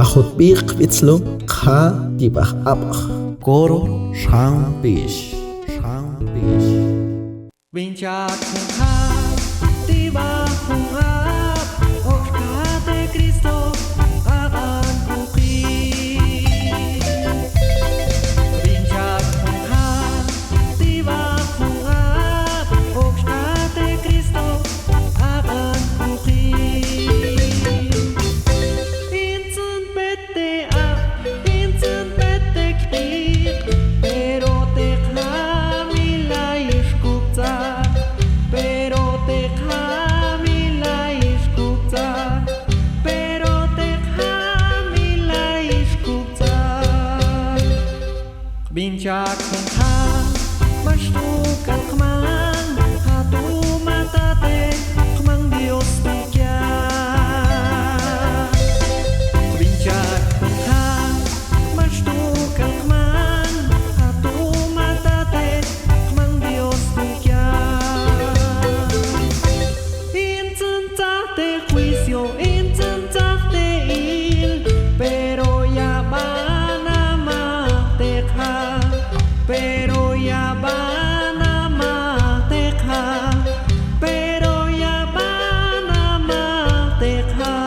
Ahut bik bitslo kha tibah abah. Koro shampish. Bincak hungap, tiba hungap, okate Kristo akan bukit. Bincak hungap, tiba hungap, okate Kristo akan bukit. Insun pete kbir, pero te khamila ishkupta. Bincak hungha, mashtukal kemang, hatu matate, kemang Dios tiga. Bincak hungha, mashtukal kemang, hatu matate, kemang Dios tiga. Intentate juicio, intentate il, pero ya pero ya van a mateja, pero ya van a mateja.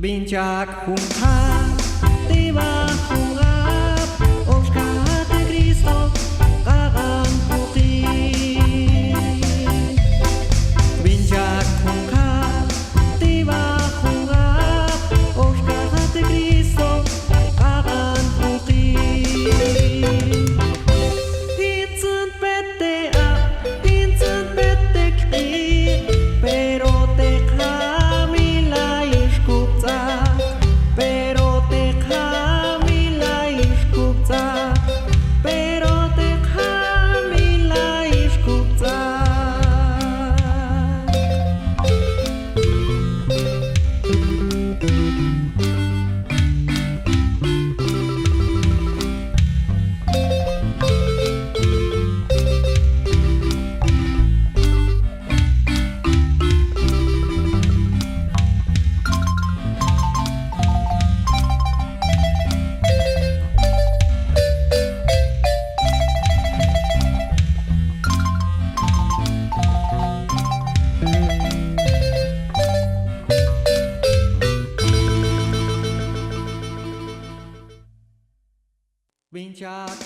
Bincak hungha, tiba hungap, okate Kristo akan bukit. Bincak hungha, tiba hungap, okate Kristo akan bukit. Insun pete kbir, pero te khamila ishkupta. Pero te khamila ishkupta. Bincak